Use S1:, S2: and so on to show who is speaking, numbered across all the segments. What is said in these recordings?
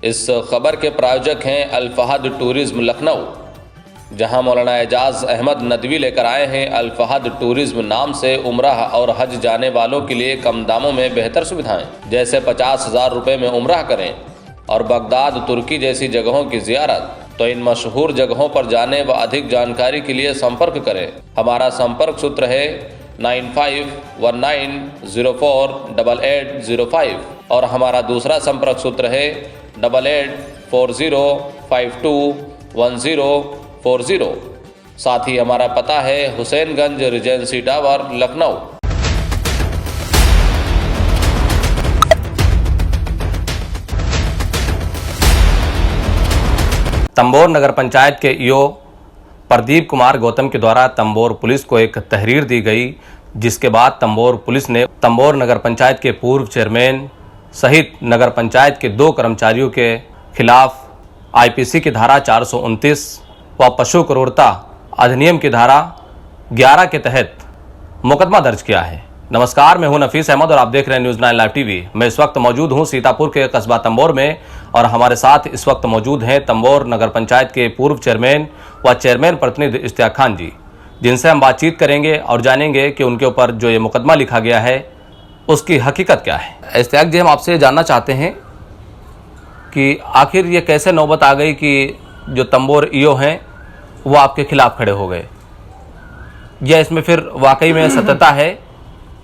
S1: इस खबर के प्रायोजक हैं अल फहद टूरिज्म लखनऊ, जहां मौलाना एजाज अहमद नदवी लेकर आए हैं अल फहद टूरिज्म नाम से उम्राह और हज जाने वालों के लिए कम दामों में बेहतर सुविधाएं, जैसे 50,000 रुपये में उम्राह करें और बगदाद तुर्की जैसी जगहों की जियारत। तो इन मशहूर जगहों पर जाने व अधिक जानकारी के लिए संपर्क करें। हमारा संपर्क सूत्र है 9519048805 और हमारा दूसरा संपर्क सूत्र है 8840521040। साथ ही हमारा पता है हुसैनगंज रिजेंसी टावर लखनऊ। तंबोर नगर पंचायत के ईओ प्रदीप कुमार गौतम के द्वारा तंबोर पुलिस को एक तहरीर दी गई, जिसके बाद तंबोर पुलिस ने तंबोर नगर पंचायत के पूर्व चेयरमैन सहित नगर पंचायत के 2 कर्मचारियों के खिलाफ आईपीसी की धारा 429 व पशु क्रूरता अधिनियम की धारा 11 के तहत मुकदमा दर्ज किया है। नमस्कार, मैं हूं नफीस अहमद और आप देख रहे हैं न्यूज़ 9 लाइव टीवी। मैं इस वक्त मौजूद हूं सीतापुर के कस्बा तंबोर में और हमारे साथ इस वक्त मौजूद हैं तंबोर नगर पंचायत के पूर्व चेयरमैन व चेयरमैन प्रतिनिधि इश्तियाक खान जी, जिनसे हम बातचीत करेंगे और जानेंगे कि उनके ऊपर जो ये मुकदमा लिखा गया है उसकी हकीकत क्या है। इश्तियाक जी, हम आपसे जानना चाहते हैं कि आखिर ये कैसे नौबत आ गई कि जो तंबोर ईओ हैं वो आपके खिलाफ खड़े हो गए, या इसमें फिर वाकई में सत्यता है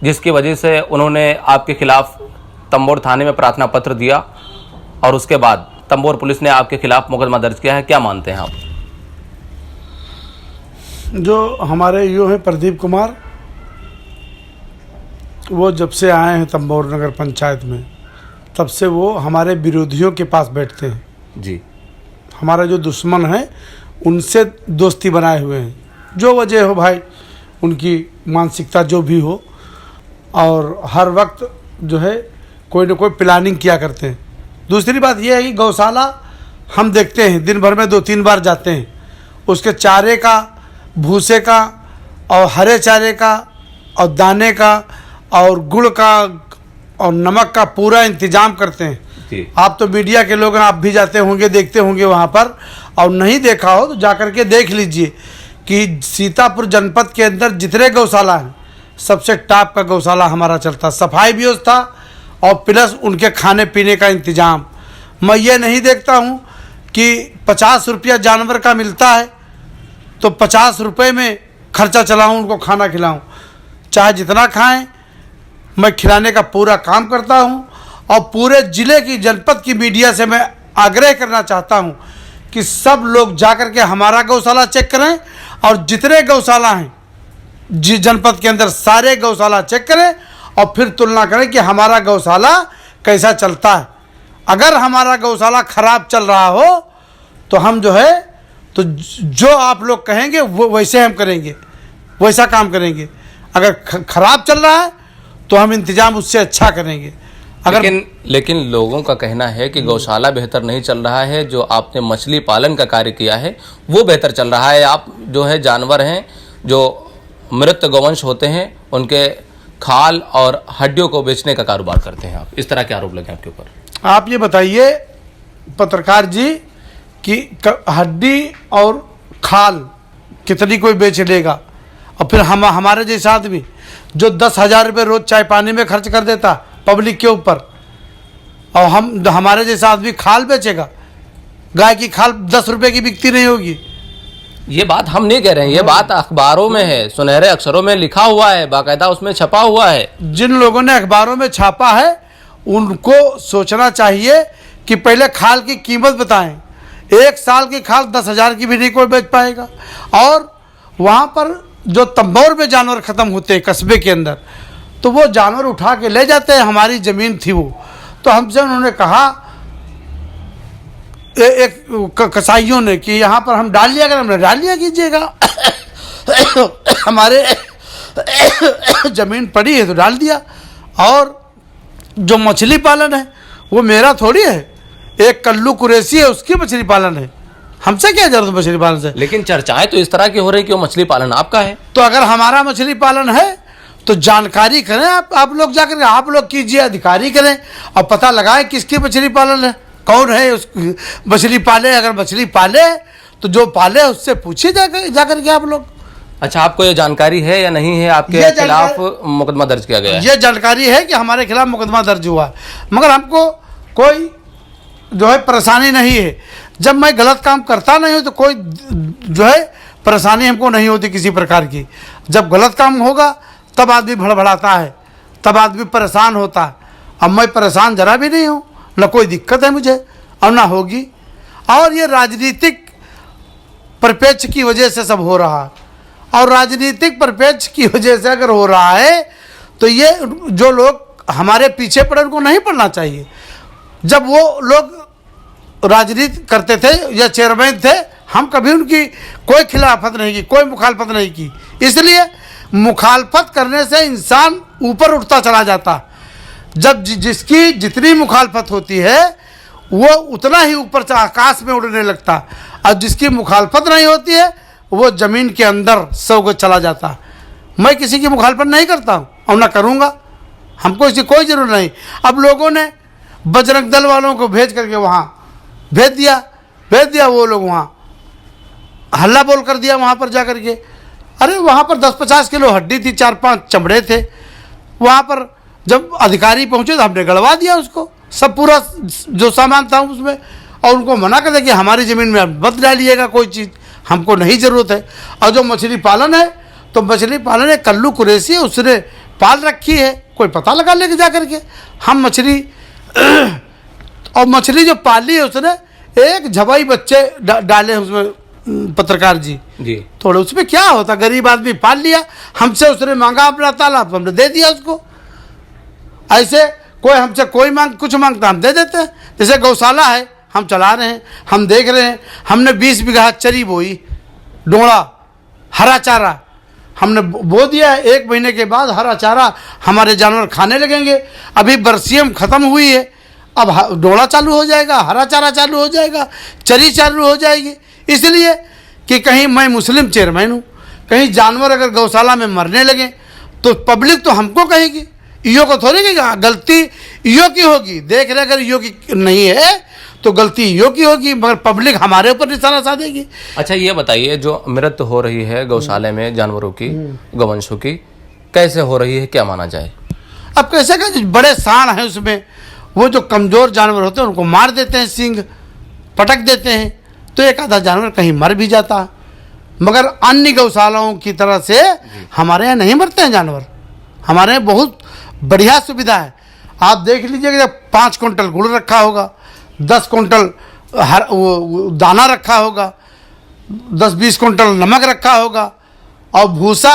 S1: जिसकी वजह से उन्होंने आपके खिलाफ तंबोर थाने में प्रार्थना पत्र दिया और उसके बाद तंबोर पुलिस ने आपके खिलाफ मुकदमा दर्ज किया है? क्या मानते हैं आप?
S2: जो हमारे ईओ हैं प्रदीप कुमार, वो जब से आए हैं तंबोर नगर पंचायत में तब से वो हमारे विरोधियों के पास बैठते हैं
S1: जी।
S2: हमारा जो दुश्मन है उनसे दोस्ती बनाए हुए हैं। जो वजह हो भाई, उनकी मानसिकता जो भी हो, और हर वक्त जो है कोई ना कोई प्लानिंग किया करते हैं। दूसरी बात यह है कि गौशाला हम देखते हैं, दिन भर में 2-3 बार जाते हैं। उसके चारे का, भूसे का और हरे चारे का और दाने का और गुड़ का और नमक का पूरा इंतजाम करते हैं। आप तो मीडिया के लोग हैं, आप भी जाते होंगे, देखते होंगे वहाँ पर, और नहीं देखा हो तो जाकर के देख लीजिए कि सीतापुर जनपद के अंदर जितने गौशाला हैं सबसे टॉप का गौशाला हमारा चलता। सफाई व्यवस्था और प्लस उनके खाने पीने का इंतजाम। मैं ये नहीं देखता हूँ कि 50 रुपया जानवर का मिलता है तो 50 रुपये में खर्चा चलाऊँ, उनको खाना खिलाऊँ। चाहे जितना खाएं, मैं खिलाने का पूरा काम करता हूँ। और पूरे ज़िले की, जनपद की मीडिया से मैं आग्रह करना चाहता हूँ कि सब लोग जाकर के हमारा गौशाला चेक करें और जितने गौशाला हैं जनपद के अंदर सारे गौशाला चेक करें और फिर तुलना करें कि हमारा गौशाला कैसा चलता है। अगर हमारा गौशाला खराब चल रहा हो तो हम जो है तो जो आप लोग कहेंगे वो वैसे हम करेंगे, वैसा काम करेंगे। अगर खराब चल रहा है तो हम इंतजाम उससे अच्छा करेंगे।
S1: लेकिन लोगों का कहना है कि गौशाला बेहतर नहीं चल रहा है, जो आपने मछली पालन का कार्य किया है वो बेहतर चल रहा है। आप जो है जानवर हैं जो मृत गौवंश होते हैं उनके खाल और हड्डियों को बेचने का कारोबार करते हैं आप, इस तरह के आरोप लगे आपके ऊपर।
S2: आप ये बताइए पत्रकार जी कि हड्डी और खाल कितनी कोई बेच लेगा? और फिर हमारे जैसे आदमी जो 10,000 रुपये रोज चाय पानी में खर्च कर देता पब्लिक के ऊपर, और हमारे जैसा आदमी खाल बेचेगा? गाय की खाल 10 रुपये की बिकती नहीं होगी।
S1: ये बात हम नहीं कह रहे हैं, ये बात अखबारों में है, सुनहरे अक्षरों में लिखा हुआ है, बाकायदा उसमें छपा हुआ है।
S2: जिन लोगों ने अखबारों में छापा है उनको सोचना चाहिए कि पहले खाल की कीमत बताएं। 1 साल की खाल 10,000 की भी नहीं कोई बेच पाएगा। और वहाँ पर जो तंबोर में जानवर ख़त्म होते हैं कस्बे के अंदर, तो वो जानवर उठा के ले जाते हैं। हमारी ज़मीन थी वो, तो हमसे उन्होंने कहा एक कसाईयों ने कि यहाँ पर हम डाल लिया, अगर हमने डाल लिया कीजिएगा हमारे ज़मीन पड़ी है तो डाल दिया। और जो मछली पालन है वो मेरा थोड़ी है, एक कल्लू कुरैशी है उसकी मछली पालन है, हमसे क्या जरूरत मछली पालन से।
S1: लेकिन चर्चाएं तो इस तरह की हो रही कि वो मछली पालन आपका है।
S2: तो अगर हमारा मछली पालन है तो जानकारी करें, आप लोग जाकर आप लोग कीजिए, अधिकारी करें और पता लगाएं किसकी मछली पालन है। कौन है उस मछली पाले? अगर मछली पाले तो जो पाले उससे पूछिए जाकर के आप लोग।
S1: अच्छा, आपको ये जानकारी है या नहीं है आपके
S2: ये
S1: खिलाफ मुकदमा दर्ज किया गया है?
S2: ये जानकारी है कि हमारे खिलाफ मुकदमा दर्ज हुआ, मगर हमको कोई जो है परेशानी नहीं है। जब मैं गलत काम करता नहीं हूँ तो कोई जो है परेशानी हमको नहीं होती किसी प्रकार की। जब गलत काम होगा तब आदमी भड़बड़ाता है, तब आदमी परेशान होता है। अब मैं परेशान जरा भी नहीं हूँ, न कोई दिक्कत है मुझे और ना होगी। और ये राजनीतिक परिप्रेक्ष्य की वजह से सब हो रहा है, और राजनीतिक परिप्रेक्ष्य की वजह से अगर हो रहा है तो ये जो लोग हमारे पीछे पड़े उनको नहीं पड़ना चाहिए। जब वो लोग राजनीति करते थे या चेयरमैन थे, हम कभी उनकी कोई खिलाफत नहीं की, कोई मुखालफत नहीं की। इसलिए मुखालफत करने से इंसान ऊपर उठता चला जाता। जब जिसकी जितनी मुखालफत होती है वो उतना ही ऊपर आकाश में उड़ने लगता, और जिसकी मुखालफत नहीं होती है वो ज़मीन के अंदर सब चला जाता। मैं किसी की मुखालफत नहीं करता हूँ और ना करूँगा, हमको इसकी कोई ज़रूरत नहीं। अब लोगों ने बजरंग दल वालों को भेज करके वहाँ भेज दिया, वो लोग वहाँ हल्ला बोल कर दिया वहाँ पर जा कर के। अरे वहाँ पर 10-50 किलो हड्डी थी, 4-5 चमड़े थे। वहाँ पर जब अधिकारी पहुँचे तो हमने गड़वा दिया उसको, सब पूरा जो सामान था उसमें, और उनको मना कर दिया कि हमारी ज़मीन में मत डालिएगा कोई चीज़, हमको नहीं ज़रूरत है। और जो मछली पालन है तो मछली पालन है कल्लू कुरैशी, उसने पाल रखी है, कोई पता लगा लेके जा करके। हम मछली और मछली जो पाली है उसने एक झबाई बच्चे डाले उसमें, पत्रकार जी थोड़े, उसमें क्या होता, गरीब आदमी पाल लिया, हमसे उसने मांगा अपना तालाब, हमने दे दिया उसको। ऐसे कोई हमसे कोई कुछ मांगता हम दे देते हैं। जैसे गौशाला है, हम चला रहे हैं, हम देख रहे हैं, हमने 20 बीघा चरी बोई, डोड़ा हरा चारा हमने बो दिया है। 1 महीने के बाद हरा चारा हमारे जानवर खाने लगेंगे। अभी बरसीम ख़त्म हुई है, अब डोड़ा चालू हो जाएगा, हरा चारा चालू हो जाएगा, चरी चालू हो जाएगी। इसलिए कि कहीं मैं मुस्लिम चेयरमैन हूँ, कहीं जानवर अगर गौशाला में मरने लगे तो पब्लिक तो हमको कहेगी, ईओ को थोड़ी कहेगा। गलती ईओ की होगी, देख रहे अगर ईओ की नहीं है तो गलती ईओ की होगी, मगर पब्लिक हमारे ऊपर निशाना साधेगी।
S1: अच्छा, ये बताइए, जो मृत्यु हो रही है गौशाले में जानवरों की, गौवंशों की, कैसे हो रही है, क्या माना जाए?
S2: अब कैसे का बड़े सांड हैं उसमें, वो जो कमज़ोर जानवर होते हैं उनको मार देते हैं, सींग पटक देते हैं, तो एक आधा जानवर कहीं मर भी जाता है। मगर अन्य गौशालाओं की तरह से हमारे यहाँ नहीं मरते हैं जानवर। हमारे यहाँ बहुत बढ़िया सुविधा है। आप देख लीजिएगा, 5 कुंटल गुड़ रखा होगा, 10 कुंटल दाना रखा होगा, 10-20 कुंटल नमक रखा होगा, और भूसा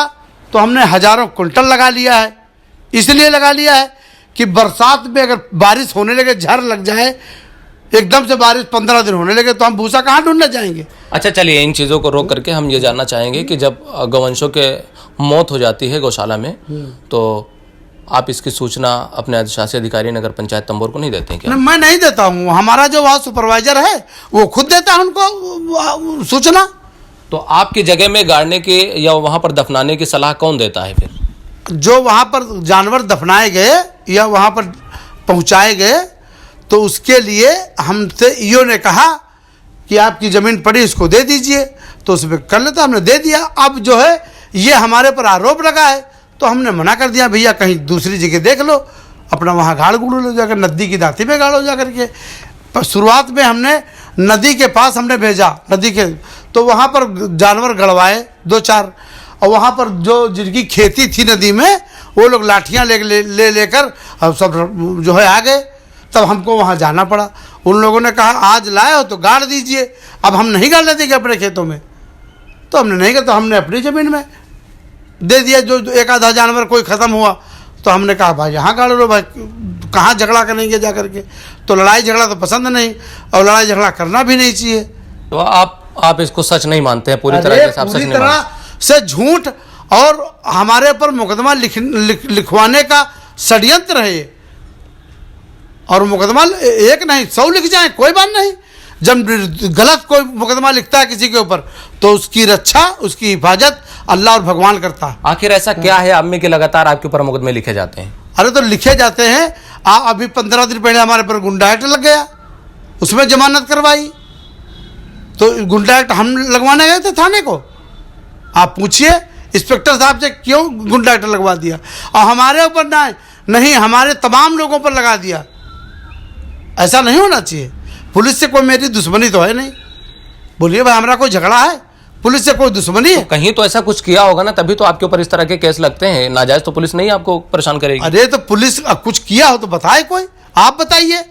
S2: तो हमने हज़ारों कुंटल लगा लिया है। इसलिए लगा लिया है कि बरसात में अगर बारिश होने लगे, झड़ लग जाए, एकदम से बारिश 15 दिन होने लगे, तो हम भूसा कहाँ ढूंढने जाएंगे। अच्छा, चलिए, इन चीज़ों को रोक करके हम ये जानना चाहेंगे कि जब गौवंशों के मौत हो जाती है गौशाला में, तो आप इसकी सूचना अपने अधिशासी अधिकारी नगर पंचायत तंबोर को नहीं देते हैं क्या? मैं नहीं देता हूँ, हमारा जो वहाँ सुपरवाइजर है वो खुद देता है उनको सूचना।
S1: तो आपकी जगह में गाड़ने की या वहाँ पर दफनाने की सलाह कौन देता है फिर?
S2: जो वहाँ पर जानवर दफनाए गए या वहाँ पर पहुँचाए गए, तो उसके लिए हमसे ईओ ने कहा कि आपकी ज़मीन पड़ी, इसको दे दीजिए, तो उसमें कर लेता, हमने दे दिया। अब जो है ये हमारे पर आरोप लगा है तो हमने मना कर दिया, भैया कहीं दूसरी जगह देख लो, अपना वहाँ गाड़ गुड़ लो जाकर, नदी की दाती में गाड़ो जा करके। पर शुरुआत में हमने नदी के पास हमने भेजा, नदी के, तो वहाँ पर जानवर गड़वाए 2-4, और वहाँ पर जो जिनकी खेती थी नदी में, वो लोग लाठियाँ लेकर अब सब जो है आ गए। तब हमको वहाँ जाना पड़ा। उन लोगों ने कहा आज लाए हो तो गाड़ दीजिए। अब हम नहीं गाड़ने देंगे अपने खेतों में, तो हमने नहीं किया, तो हमने अपनी ज़मीन में दे दिया। जो एक आधा जानवर कोई ख़त्म हुआ तो हमने कहा भाई यहाँ गाड़ लो, भाई कहाँ झगड़ा करेंगे जा करके। तो लड़ाई झगड़ा तो पसंद नहीं, और लड़ाई झगड़ा करना भी नहीं चाहिए।
S1: तो आप इसको सच नहीं मानते हैं? पूरी तरह से
S2: पूरी तरह से झूठ, और हमारे ऊपर मुकदमा लिखवाने का षड्यंत्र है ये। और मुकदमा एक नहीं 100 लिख जाए कोई बात नहीं। जब गलत कोई मुकदमा लिखता है किसी के ऊपर तो उसकी रक्षा, उसकी हिफाजत अल्लाह और भगवान करता है।
S1: आखिर ऐसा क्या है आप में कि लगातार आपके ऊपर मुकदमे लिखे जाते हैं?
S2: अरे तो लिखे जाते हैं। अभी 15 दिन पहले हमारे पर गुंडा एक्ट लग गया, उसमें जमानत करवाई। तो गुंडा एक्ट हम लगवाने गए थे थाने को, आप पूछिए इंस्पेक्टर साहब से क्यों गुंडा एक्ट लगवा दिया, और हमारे ऊपर नहीं हमारे तमाम लोगों पर लगा दिया। ऐसा नहीं होना चाहिए। पुलिस से कोई मेरी दुश्मनी तो है नहीं। बोलिए भाई, हमारा कोई झगड़ा है? पुलिस से कोई दुश्मनी है?
S1: तो कहीं तो ऐसा कुछ किया होगा ना, तभी तो आपके ऊपर इस तरह के केस लगते हैं। नाजायज तो पुलिस नहीं आपको परेशान करेगी।
S2: अरे तो पुलिस कुछ किया हो तो बताए, कोई आप बताइए,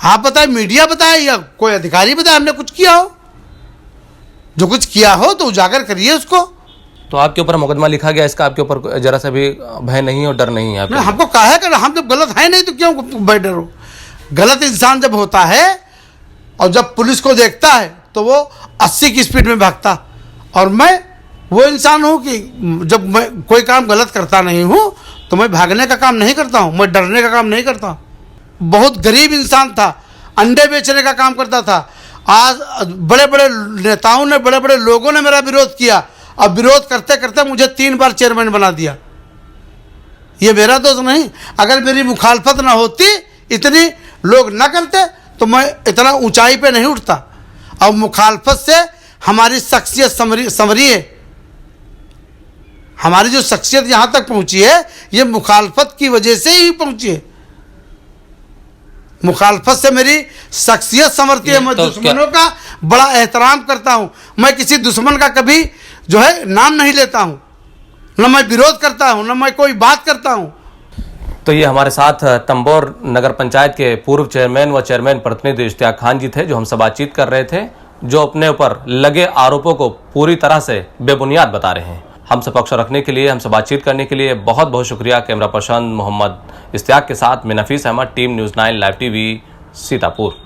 S2: आप बताए, मीडिया बताए या कोई अधिकारी बताए हमने कुछ किया हो। जो कुछ किया हो तो उजागर करिए उसको।
S1: तो आपके ऊपर मुकदमा लिखा गया, इसका आपके ऊपर जरा सा भी भय नहीं और डर नहीं है?
S2: हमको कहा है कि हम जब गलत है नहीं तो क्यों भाई डरो। गलत इंसान जब होता है और जब पुलिस को देखता है तो वो 80 की स्पीड में भागता, और मैं वो इंसान हूँ कि जब मैं कोई काम गलत करता नहीं हूँ तो मैं भागने का काम नहीं करता हूँ, मैं डरने का काम नहीं करता। बहुत गरीब इंसान था, अंडे बेचने का काम करता था। आज बड़े बड़े नेताओं ने, बड़े बड़े लोगों ने मेरा विरोध किया, और विरोध करते करते मुझे 3 बार चेयरमैन बना दिया। ये मेरा दोस्त नहीं। अगर मेरी मुखालफत ना होती, इतनी लोग ना करते, तो मैं इतना ऊंचाई पे नहीं उठता। और मुखालफत से हमारी शख्सियत संवरी है। हमारी जो शख्सियत यहाँ तक पहुँची है, ये मुखालफत की वजह से ही पहुँची है। मुखालफत से मेरी शख्सियत संवरती है। मैं दुश्मनों का बड़ा एहतराम करता हूँ। मैं किसी दुश्मन का कभी जो है नाम नहीं लेता हूँ, न मैं विरोध करता हूँ, न मैं कोई बात करता हूँ।
S1: तो ये हमारे साथ तंबोर नगर पंचायत के पूर्व चेयरमैन व चेयरमैन प्रतिनिधि इश्तियाक खान जी थे, जो हमसे बातचीत कर रहे थे, जो अपने ऊपर लगे आरोपों को पूरी तरह से बेबुनियाद बता रहे हैं। हमसे पक्ष रखने के लिए, हमसे बातचीत करने के लिए बहुत बहुत शुक्रिया। कैमरा पर्सन मोहम्मद इश्तियाक के साथ मैं Nafees Ahmad, team news 9 live TV, Sitapur.